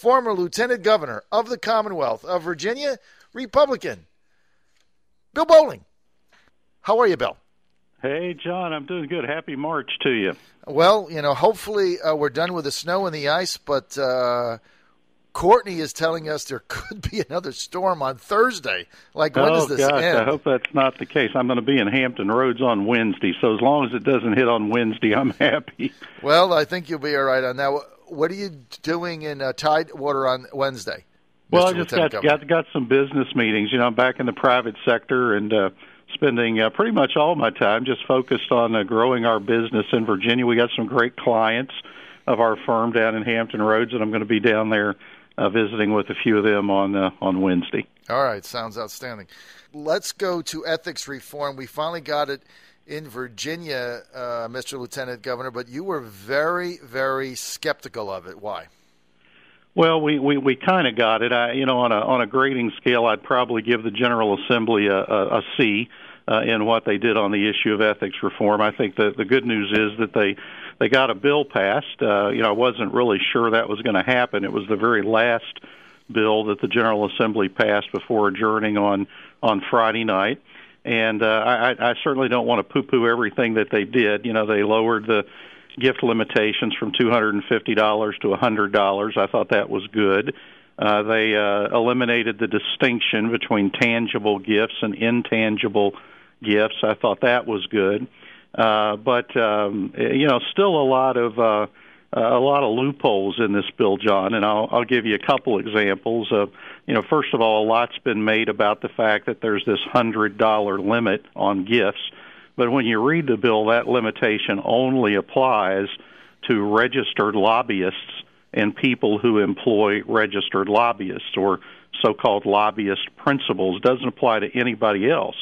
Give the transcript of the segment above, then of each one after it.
former Lieutenant Governor of the Commonwealth of Virginia, Republican, Bill Bolling. How are you, Bill? Hey, John, I'm doing good. Happy March to you. Well, hopefully we're done with the snow and the ice, but Courtney is telling us there could be another storm on Thursday. When does this end? I hope that's not the case. I'm going to be in Hampton Roads on Wednesday, so as long as it doesn't hit on Wednesday, I'm happy. Well, I think you'll be all right on that. What are you doing in Tidewater on Wednesday? Well, I just got some business meetings. I'm back in the private sector and spending pretty much all my time just focused on growing our business in Virginia. We got some great clients of our firm down in Hampton Roads, and I'm going to be down there visiting with a few of them on Wednesday. All right, sounds outstanding. Let's go to ethics reform. We finally got it in Virginia, Mr. Lieutenant Governor, but you were very, very skeptical of it. Why? Well, we kind of got it. On a grading scale, I'd probably give the General Assembly a C in what they did on the issue of ethics reform. I think that the good news is that they got a bill passed. I wasn't really sure that was going to happen. It was the very last bill that the General Assembly passed before adjourning on Friday night. And I certainly don't want to poo-poo everything that they did. They lowered the gift limitations from $250 to $100. I thought that was good. They eliminated the distinction between tangible gifts and intangible gifts. I thought that was good. But still a lot of loopholes in this bill, John, and I'll give you a couple examples. First of all, a lot's been made about the fact that there's this $100 limit on gifts, but when you read the bill, that limitation only applies to registered lobbyists and people who employ registered lobbyists or so-called lobbyist principals. It doesn't apply to anybody else.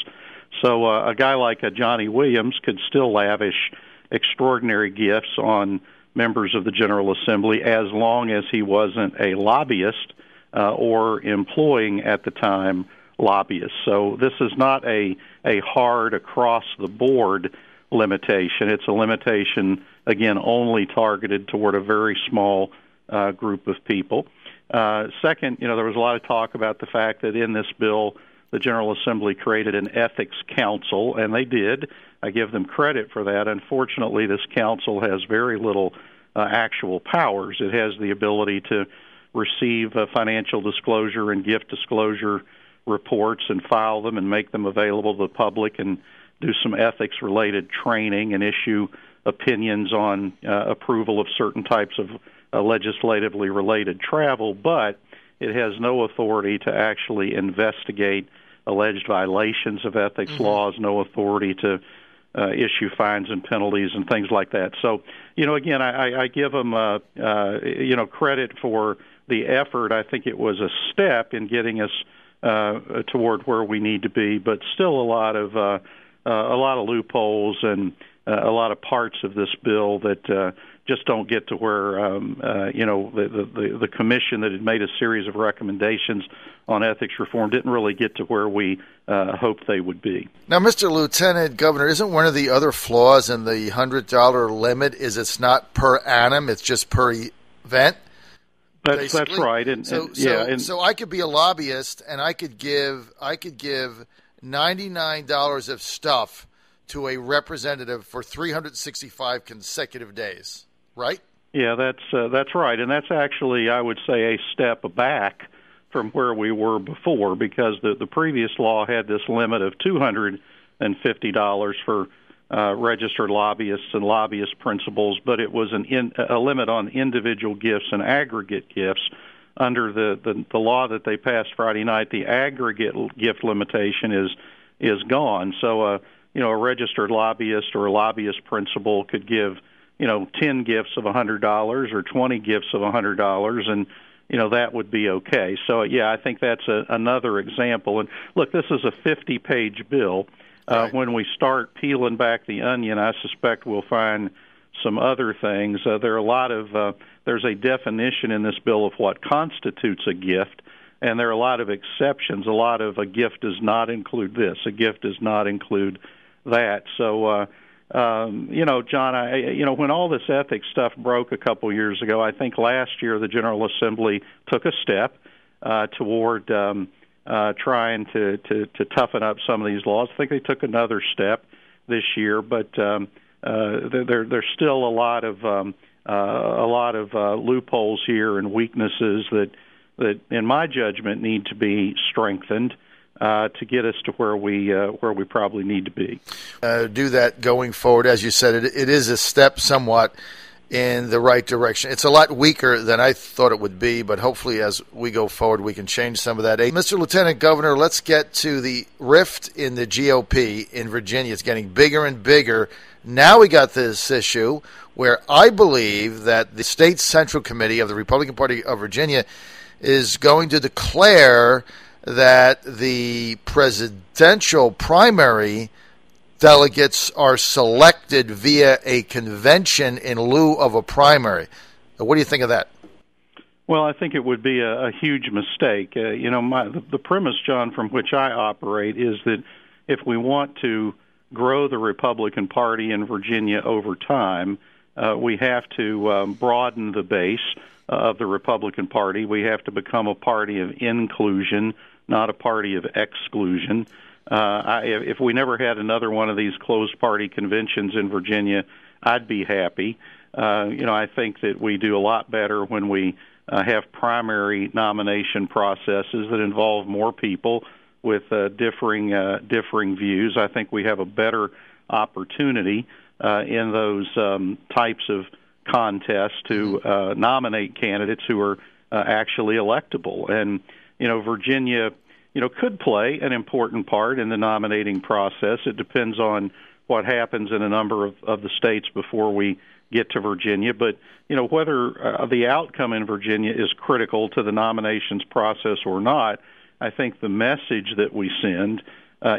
So a guy like Johnny Williams could still lavish extraordinary gifts on members of the General Assembly as long as he wasn't a lobbyist or employing at the time lobbyists. So this is not a hard across-the-board limitation. It's a limitation, again, only targeted toward a very small group of people. Second, there was a lot of talk about the fact that in this bill, the General Assembly created an ethics council, and they did. I give them credit for that. Unfortunately, this council has very little actual powers. It has the ability to receive financial disclosure and gift disclosure reports and file them and make them available to the public and do some ethics-related training and issue opinions on approval of certain types of legislatively related travel, but it has no authority to actually investigate alleged violations of ethics laws, no authority to issue fines and penalties and things like that. So, again, I give them, credit for the effort. I think it was a step in getting us toward where we need to be, but still a lot of loopholes and a lot of parts of this bill that just don't get to where the commission that had made a series of recommendations on ethics reform didn't really get to where we hoped they would be. Now, Mr. Lieutenant Governor, isn't one of the other flaws in the $100 limit is it's not per annum, it's just per event? That's right. So I could be a lobbyist and I could give $99 of stuff to a representative for 365 consecutive days, right? Yeah, that's right, and that's actually, I would say, a step back from where we were before, because the previous law had this limit of $250 for registered lobbyists and lobbyist principals, but it was a limit on individual gifts and aggregate gifts. Under the law that they passed Friday night, the aggregate gift limitation is gone. So a registered lobbyist or a lobbyist principal could give 10 gifts of $100 or 20 gifts of $100, and that would be okay. So yeah, I think that's another example. And look, this is a 50-page bill. Right. When we start peeling back the onion, I suspect we'll find some other things. There are a lot of there's a definition in this bill of what constitutes a gift, and there are a lot of exceptions. A lot of a gift does not include this. A gift does not include that. So John, when all this ethics stuff broke a couple years ago, I think last year the General Assembly took a step toward trying to toughen up some of these laws. I think they took another step this year, but there's still a lot of loopholes here and weaknesses that, in my judgment, need to be strengthened to get us to where we probably need to be. Do that going forward. As you said, it is a step somewhat in the right direction. It's a lot weaker than I thought it would be, but hopefully as we go forward, we can change some of that. Hey, Mr. Lieutenant Governor, let's get to the rift in the GOP in Virginia. It's getting bigger and bigger. Now we got this issue where I believe that the State Central Committee of the Republican Party of Virginia is going to declare that the presidential primary delegates are selected via a convention in lieu of a primary. What do you think of that? Well, I think it would be a huge mistake. The premise, John, from which I operate is that if we want to grow the Republican Party in Virginia over time, we have to broaden the base of the Republican Party. We have to become a party of inclusion, not a party of exclusion. If we never had another one of these closed party conventions in Virginia, I'd be happy. I think that we do a lot better when we have primary nomination processes that involve more people with differing views. I think we have a better opportunity in those types of contests to nominate candidates who are actually electable. And Virginia could play an important part in the nominating process. It depends on what happens in a number of the states before we get to Virginia. But, whether the outcome in Virginia is critical to the nominations process or not, I think the message that we send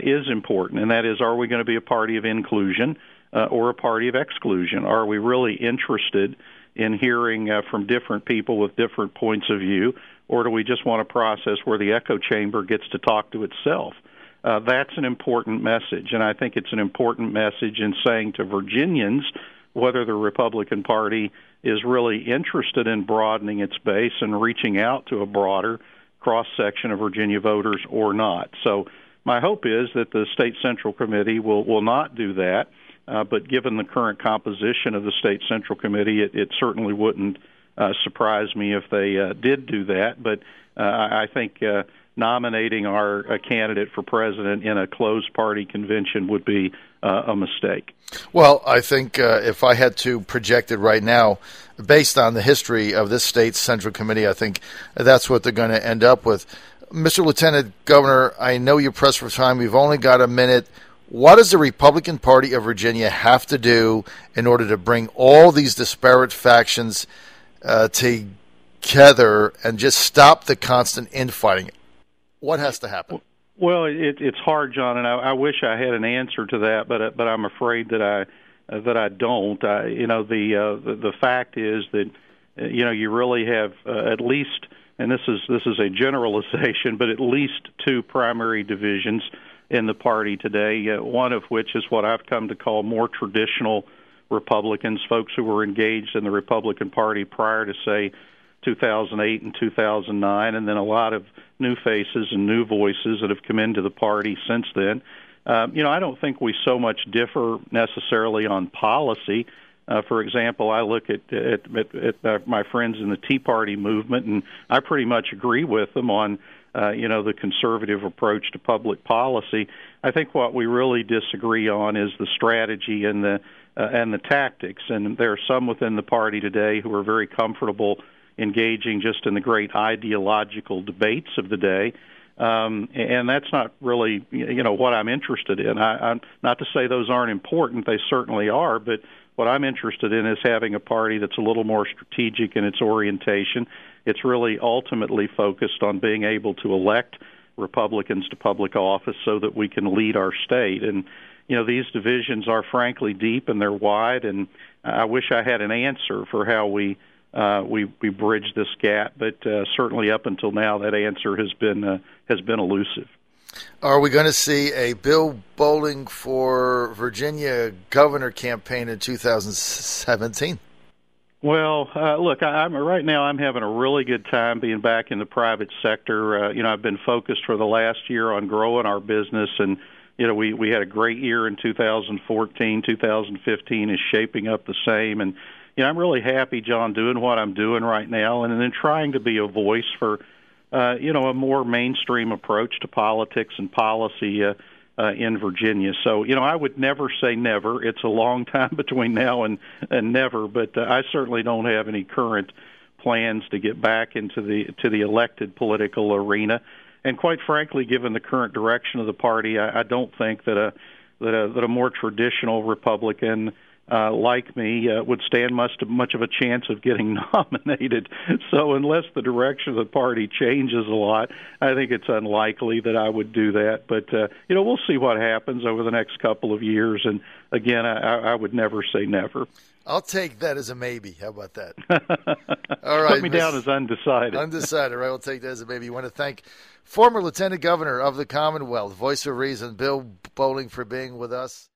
is important, and that is, are we going to be a party of inclusion or a party of exclusion? Are we really interested in hearing from different people with different points of view, or do we just want a process where the echo chamber gets to talk to itself? That's an important message, and I think it's an important message in saying to Virginians whether the Republican Party is really interested in broadening its base and reaching out to a broader cross-section of Virginia voters or not. So my hope is that the State Central Committee will not do that, but given the current composition of the State Central Committee, it certainly wouldn't surprise me if they did do that. But I think nominating our candidate for president in a closed party convention would be a mistake. Well, I think if I had to project it right now, based on the history of this state's Central Committee, I think that's what they're going to end up with. Mr. Lieutenant Governor, I know you're pressed for time. We've only got a minute. What does the Republican Party of Virginia have to do in order to bring all these disparate factions together and just stop the constant infighting? What has to happen? Well, it's hard, John, and I wish I had an answer to that, but I'm afraid that I don't. The fact is that you really have at least, and this is a generalization, but at least two primary divisions in the party today. One of which is what I've come to call more traditional Republicans, folks who were engaged in the Republican Party prior to, say, 2008 and 2009, and then a lot of new faces and new voices that have come into the party since then. I don't think we so much differ necessarily on policy. For example, I look at my friends in the Tea Party movement, and I pretty much agree with them on the conservative approach to public policy. I think what we really disagree on is the strategy and the tactics. And there are some within the party today who are very comfortable engaging just in the great ideological debates of the day, and that's not really what I'm interested in. I'm not to say those aren't important; they certainly are. But what I'm interested in is having a party that's a little more strategic in its orientation. It's really ultimately focused on being able to elect Republicans to public office so that we can lead our state. And these divisions are frankly deep and they're wide. And I wish I had an answer for how we bridge this gap, but certainly up until now, that answer has been elusive. Are we going to see a Bill Bolling for Virginia governor campaign in 2017? Well, look, right now I'm having a really good time being back in the private sector. I've been focused for the last year on growing our business, and we had a great year in 2014. 2015 is shaping up the same, and I'm really happy, John, doing what I'm doing right now, and then trying to be a voice for a more mainstream approach to politics and policy in Virginia. So, I would never say never. It's a long time between now and never, but I certainly don't have any current plans to get back into the elected political arena. And quite frankly, given the current direction of the party, I don't think that a more traditional Republican like me would stand much of a chance of getting nominated. So unless the direction of the party changes a lot, I think it's unlikely that I would do that. But we'll see what happens over the next couple of years. And again, I would never say never. I'll take that as a maybe. How about that? All right. Put me down as undecided. Undecided, right? We'll take that as a maybe. You want to thank former Lieutenant Governor of the Commonwealth, voice of reason, Bill Bolling, for being with us.